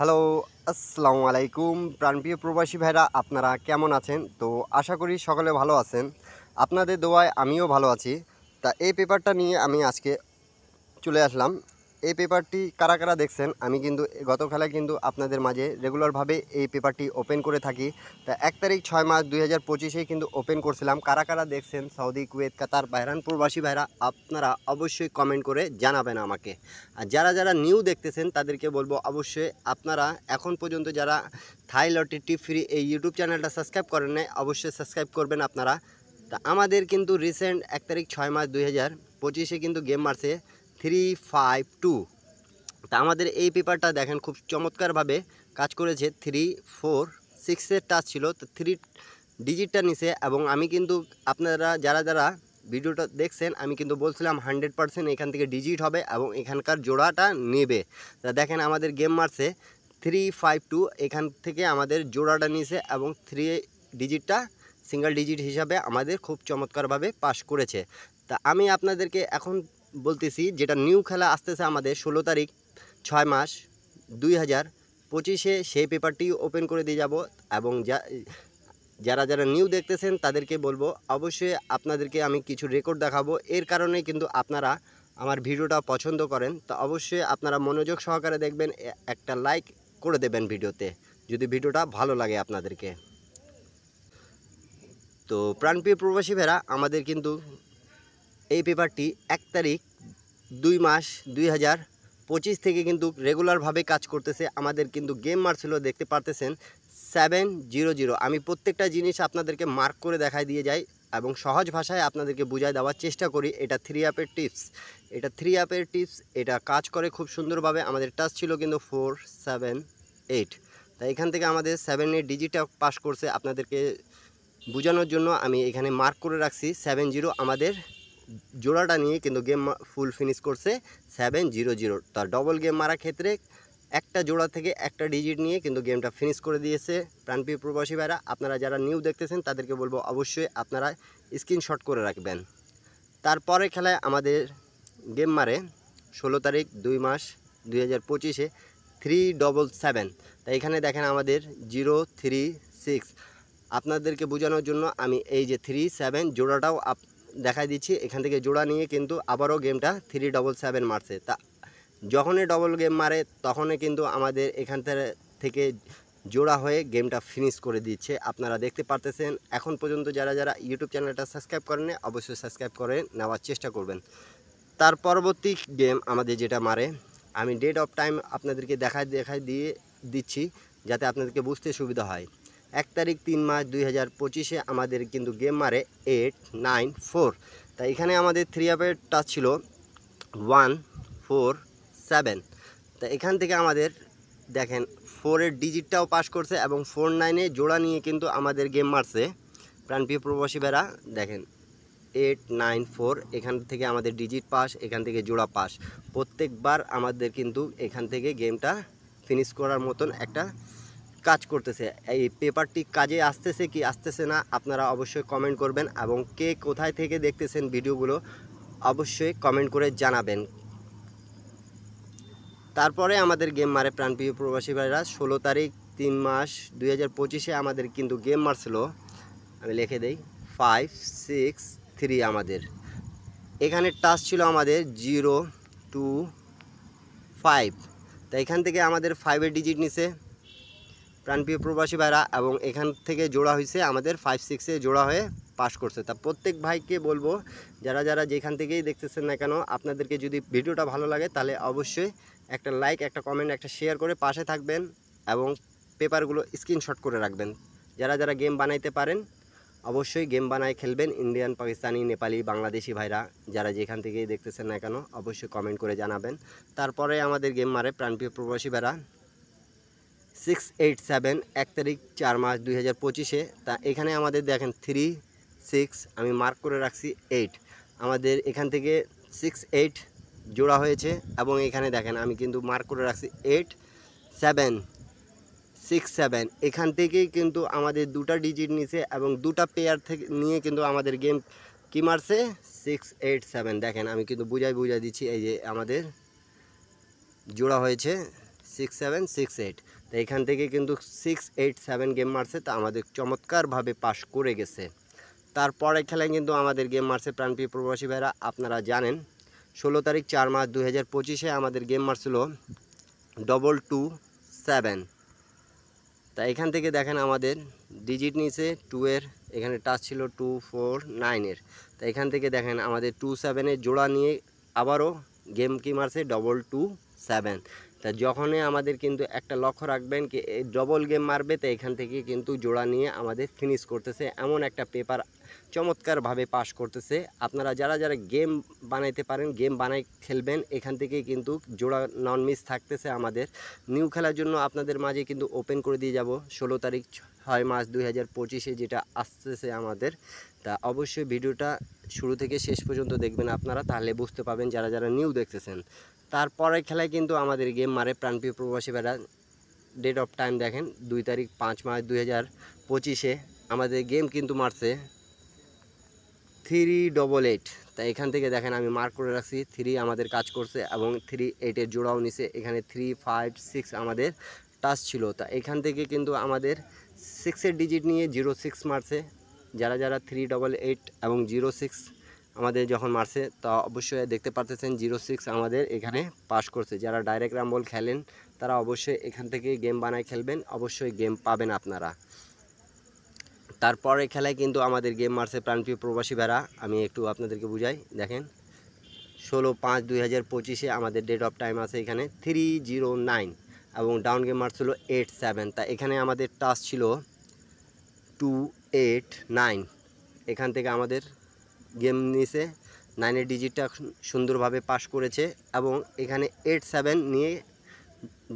Hello, আসসালামু আলাইকুম প্রাণপ্রিয় প্রবাসী ভাইরা, আপনারা কেমন আছেন? তো আশা করি সকলে ভালো আছেন। আপনাদের দোয়ায় আমিও ভালো আছি। তা এই পেপারটা নিয়ে আমি আজকে চলে আসলাম। এই পেপারটি কারা কারা দেখছেন, আমি কিন্তু গত খেলায় কিন্তু আপনাদের মাঝে রেগুলারভাবে এই পেপারটি ওপেন করে থাকি। তা 1 তারিখ 6 মাস 2025 কিন্তু ওপেন করছিলাম। কারা কারা দেখছেন সৌদি, কুয়েত, কাতার, বাহরাইন প্রবাসী ভাইরা, আপনারা অবশ্যই কমেন্ট করে জানাবেন আমাকে। আর যারা যারা নিউ দেখতেছেন তাদেরকে বলবো অবশ্যই আপনারা এখন পর্যন্ত যারা থাই লটারি টিপ ফ্রি এই ইউটিউব চ্যানেলটা সাবস্ক্রাইব করেন নাই, অবশ্যই সাবস্ক্রাইব করবেন আপনারা। তা আমাদের কিন্তু রিসেন্ট 1 তারিখ 6 মাস 2025 কিন্তু গেম মারছে 352। তা আমাদের এই পেপারটা দেখেন খুব চমৎকারভাবে কাজ করেছে। 346-এর টাচ ছিল, তো 3 ডিজিটটা নিছে। এবং আমি কিন্তু আপনারা যারা যারা ভিডিওটা দেখছেন, আমি কিন্তু বলছিলাম 100% এখান থেকে ডিজিট হবে এবং এখানকার জোড়াটা নেবে। তা দেখেন আমাদের গেম মারছে 352, এখান থেকে আমাদের জোড়াটা নিছে এবং 3 ডিজিটটা সিঙ্গেল ডিজিট হিসাবে আমাদের খুব চমৎকারভাবে পাস করেছে। তা আমি আপনাদেরকে এখন বলতেছি যেটা নিউ খেলা আসতেছে আমাদের 16 তারিখ 6 মাস 2025, সেই পেপারটি ওপেন করে দিয়ে যাব। এবং যারা যারা নিউ দেখতেছেন তাদেরকে বলবো অবশ্যই আপনাদেরকে আমি কিছু রেকর্ড দেখাবো। এর কারণে কিন্তু আপনারা আমার ভিডিওটা পছন্দ করেন, তো অবশ্যই আপনারা মনোযোগ সহকারে দেখবেন, একটা লাইক করে দেবেন ভিডিওতে যদি ভিডিওটা ভালো লাগে আপনাদেরকে। তো প্রাণপ্রিয় প্রবাসী ভাইরা, আমাদের কিন্তু এই পেপারটি 1 তারিখ 2 মাস 2025 থেকে কিন্তু রেগুলারভাবে কাজ করতেছে। আমাদের কিন্তু গেম মারছিল, দেখতে পারতেছেন 700। আমি প্রত্যেকটা জিনিস আপনাদেরকে মার্ক করে দেখাই দিয়ে যাই এবং সহজ ভাষায় আপনাদেরকে বুঝাই দেওয়ার চেষ্টা করি। এটা 3 অ্যাপের টিপস, এটা কাজ করে খুব সুন্দরভাবে। আমাদের টাচ ছিল কিন্তু 478, তাই এখান থেকে আমাদের 7-এর ডিজিটটা পাস করছে। আপনাদেরকে বোঝানোর জন্য আমি এখানে মার্ক করে রাখছি 70। আমাদের জোড়াটা নিয়ে কিন্তু গেম ফুল ফিনিশ করছে 700। তার ডবল গেম মারার ক্ষেত্রে একটা জোড়া থেকে একটা ডিজিট নিয়ে কিন্তু গেমটা ফিনিশ করে দিয়েছে। প্রাণপ্রিয় প্রবাসী ভাইরা, আপনারা যারা নিউ দেখতেছেন তাদেরকে বলবো অবশ্যই আপনারা স্ক্রিনশট করে রাখবেন। তারপরে খেলায় আমাদের গেম মারে 16 তারিখ 2 মাস 2025 377। তাই এখানে দেখেন আমাদের 036। আপনাদেরকে বোঝানোর জন্য আমি এই যে 37 জোড়াটাও দেখাই দিচ্ছি। এখান থেকে জোড়া নিয়ে কিন্তু আবারও গেমটা 377 মারছে। তা যখনই ডবল গেম মারে তখনই কিন্তু আমাদের এখান থেকে জোড়া হয়ে গেমটা ফিনিশ করে দিচ্ছে। আপনারা দেখতে পারতেছেন। এখন পর্যন্ত যারা যারা ইউটিউব চ্যানেলটা সাবস্ক্রাইব করেন অবশ্যই সাবস্ক্রাইব করে নেওয়ার চেষ্টা করবেন। তার পরবর্তী গেম আমাদের যেটা মারে, আমি ডেট অফ টাইম আপনাদেরকে দেখাই দিয়ে দিচ্ছি যাতে আপনাদেরকে বুঝতে সুবিধা হয়। 1 তারিখ 3 মাস 2025 আমাদের কিন্তু গেম মারে 894। তাই এখানে আমাদের 3 অ্যাপের টাচ ছিল 147। তা এখান থেকে আমাদের দেখেন 4-এর ডিজিটটাও পাস করছে এবং 49-এ জোড়া নিয়ে কিন্তু আমাদের গেম মারছে। প্রাণপ্রিয় প্রবাসী ভাইরা দেখেন 894, এখান থেকে আমাদের ডিজিট পাস, এখান থেকে জোড়া পাস। প্রত্যেকবার আমাদের কিন্তু এখান থেকে গেমটা ফিনিশ করার মতন একটা কাজ করতেছে। এই পেপারটি কাজে আসতেছে কি আসতেছে না আপনারা অবশ্যই কমেন্ট করবেন এবং কে কোথায় থেকে দেখতেছেন ভিডিওগুলো অবশ্যই কমেন্ট করে জানাবেন। তারপরে আমাদের গেম মারে প্রাণপ্রিয় প্রবাসী ভাইরা 16 তারিখ 3 মাস 2025 আমাদের কিন্তু গেম মারছিল, আমি লিখে দেই 563। আমাদের এখানে টাচ ছিল আমাদের 025। তো এখান থেকে আমাদের 5-এর ডিজিট নিছে প্রাণপ্রিয় প্রবাসী ভাইরা এবং এখান থেকে জোড়া হয়েছে আমাদের 56-এ জোড়া হয়ে পাস করছে। তা প্রত্যেক ভাইকে বলবো যারা যারা যেখান থেকেই দেখতেছেন না কেন, আপনাদেরকে যদি ভিডিওটা ভালো লাগে তাহলে অবশ্যই একটা লাইক, একটা কমেন্ট, একটা শেয়ার করে পাশে থাকবেন এবং পেপারগুলো স্ক্রিনশট করে রাখবেন। যারা যারা গেম বানাইতে পারেন অবশ্যই গেম বানায় খেলবেন। ইন্ডিয়ান, পাকিস্তানি, নেপালি, বাংলাদেশি ভাইরা যারা যেখান থেকেই দেখতেছেন না কেন অবশ্যই কমেন্ট করে জানাবেন। তারপরে আমাদের গেম মারে প্রাণপ্রিয় প্রবাসী ভাইরা 687 1 তারিখ 4 মাস 2025। তা এখানে আমাদের দেখেন 36, আমি মার্ক করে রাখছি 8। আমাদের এখান থেকে 68 জোড়া হয়েছে এবং এখানে দেখেন আমি কিন্তু মার্ক করে রাখছি 8767। এখান থেকেই কিন্তু আমাদের দুটা ডিজিট নিছে এবং দুটা পেয়ার থেকে নিয়ে কিন্তু আমাদের গেম কি মারছে 687। দেখেন আমি কিন্তু বুঝাই দিচ্ছি, এই যে আমাদের জোড়া হয়েছে 6768। তো এখান থেকে কিন্তু 687 গেম মারছে, তা আমাদের চমৎকারভাবে পাস করে গেছে। তারপরে খেলায় কিন্তু আমাদের গেম মারছে প্রাণপ্রিয় প্রবাসী ভাইরা, আপনারা জানেন 16 তারিখ 4 মার্চ 2025 আমাদের গেম মারছিল 227। তা এখান থেকে দেখেন আমাদের ডিজিট নিচে 2 এর, এখানে টাচ ছিল 249 তা এখান থেকে দেখেন আমাদের 27 জোড়া নিয়ে আবারও গেম কি মারছে 227। তা যখনই আমাদের কিন্তু একটা লক্ষ্য রাখবেন কি এই ডবল গেম মারবে, তো এখান থেকে কিন্তু জোড়া নিয়ে আমাদের ফিনিশ করতেছে, এমন একটা পেপার চমৎকারভাবে পাস করতেছে। আপনারা যারা যারা গেম বানাইতে পারেন, গেম বানাই খেলবেন, এখান থেকে কিন্তু জোড়া নন মিস থাকতেছে। আমাদের নিউ খেলার জন্য আপনাদের মাঝে কিন্তু ওপেন করে দিয়ে যাব 16 তারিখ 6 মার্চ 2025 যেটা আসতেছে আমাদের। তা অবশ্যই ভিডিওটা শুরু থেকে শেষ পর্যন্ত দেখবেন আপনারা, তাহলে বুঝতে পাবেন যারা যারা নিউ দেখতেছেন। তারপরের খেলায় কিন্তু আমাদের গেম মারে প্রাণপ্রিয় প্রবাসী ভাইরা। ডেট অফ টাইম দেখেন 2 তারিখ 5 মার্চ 2025 আমাদের গেম কিন্তু মারছে 388। তাই এখান থেকে দেখেন আমি মার্ক করে রাখছি 3 আমাদের কাজ করছে এবং 38 জোড়াও নিছে। এখানে 356 আমাদের টাচ ছিল। তা এখান থেকে কিন্তু আমাদের 6 ডিজিট নিয়ে 06 মারছে। যারা যারা 388 এবং 06 আমাদের যখন মারছে, তা অবশ্যই দেখতে পারতেছেন 06 আমাদের এখানে পাস করছে। যারা ডাইরেক্ট রাম্বল খেলেন তারা অবশ্যই এখান থেকে গেম বানায় খেলবেন, অবশ্যই গেম পাবেন আপনারা। তারপরে খেলায় কিন্তু আমাদের গেম মারছে প্রাণপ্রিয় প্রবাসী ভাইরা, আমি একটু আপনাদেরকে বুঝাই। দেখেন 16/5/2025 আমাদের ডেট অফ টাইম আছে এখানে 309 এবং ডাউন গেম মারছিল 87। তা এখানে আমাদের টাচ ছিল 289। এখান থেকে আমাদের গেম নিচে 9 ডিজিটটা সুন্দরভাবে পাস করেছে এবং এখানে 87 নিয়ে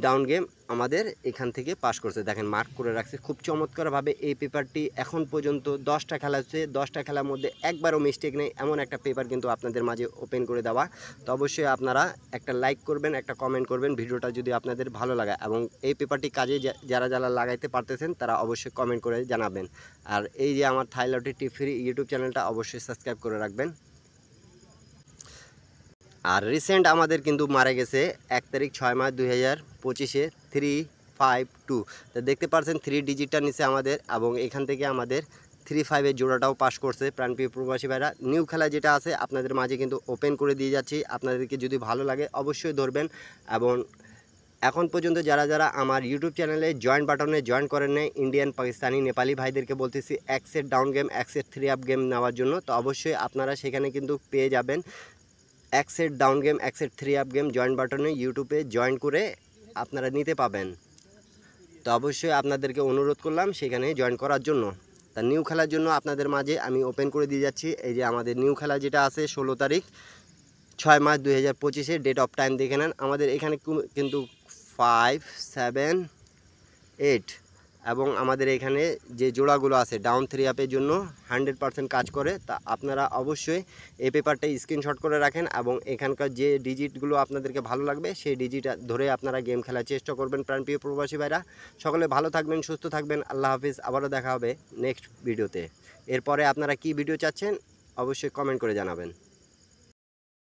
ডাউন গেম আমাদের এখান থেকে পাস করছে। দেখেন মার্ক করে রাখছে খুব চমৎকারভাবে। এই পেপারটি এখন পর্যন্ত 10টা খেলা হচ্ছে, 10টা খেলার মধ্যে একবারও মিস্টেক নেই, এমন একটা পেপার কিন্তু আপনাদের মাঝে ওপেন করে দেওয়া। তো অবশ্যই আপনারা একটা লাইক করবেন, একটা কমেন্ট করবেন ভিডিওটা যদি আপনাদের ভালো লাগে, এবং এই পেপারটি কাজে যারা যারা লাগাইতে পারতেছেন তারা অবশ্যই কমেন্ট করে জানাবেন। আর এই যে আমার থাই লটারি টিপ ফ্রি ইউটিউব চ্যানেলটা অবশ্যই সাবস্ক্রাইব করে রাখবেন। আর রিসেন্ট আমাদের কিন্তু মারা গেছে 1 তারিখ 6 মার্চ 2025 352। তো দেখতে পাচ্ছেন 3 ডিজিটটা নিচে আমাদের, এবং এখান থেকে আমাদের 35 জোড়াটাও পাস করছে প্রাণপ্রিয় প্রবাসী ভাইরা। নিউ খেলা যেটা আছে আপনাদের মাঝে কিন্তু ওপেন করে দিয়ে যাচ্ছি, আপনাদেরকে যদি ভালো লাগে অবশ্যই ধরবেন। এবং এখন পর্যন্ত যারা যারা আমার ইউটিউব চ্যানেলে জয়েন বাটনে জয়েন করেন নাই, ইন্ডিয়ান পাকিস্তানি নেপালি ভাইদেরকে বলতেছি এক সেট ডাউন গেম, এক সেট 3 আপ গেম নেওয়ার জন্য। তো অবশ্যই আপনারা সেখানে কিন্তু পেয়ে যাবেন এক সেট ডাউন গেম, এক সেট 3 আপ গেম জয়েন বাটনে ইউটিউবে জয়েন করে আপনারা নিতে পাবেন। তো অবশ্যই আপনাদেরকে অনুরোধ করলাম সেখানে জয়েন করার জন্য। তা নিউ খেলার জন্য আপনাদের মাঝে আমি ওপেন করে দিয়ে যাচ্ছি। এই যে আমাদের নিউ খেলা যেটা আছে 16 তারিখ 6 মার্চ 2025 ডেট অফ টাইম দেখে নেন। আমাদের এখানে কিন্তু 5, 7, 8 এবং আমাদের এখানে যে জোড়াগুলো আছে ডাউন 3 আপের জন্য 100% কাজ করে। তা আপনারা অবশ্যই এই পেপারটা স্ক্রিনশট করে রাখেন, এবং এখানকার যে ডিজিটগুলো আপনাদেরকে ভালো লাগবে সেই ডিজিট ধরে আপনারা গেম খেলার চেষ্টা করবেন প্রাণপ্রিয় প্রবাসী ভাইরা। সকলে ভালো থাকবেন, সুস্থ থাকবেন, আল্লাহ হাফিজ। আবারও দেখা হবে নেক্সট ভিডিওতে। এরপরে আপনারা কি ভিডিও চাচ্ছেন অবশ্যই কমেন্ট করে জানাবেন।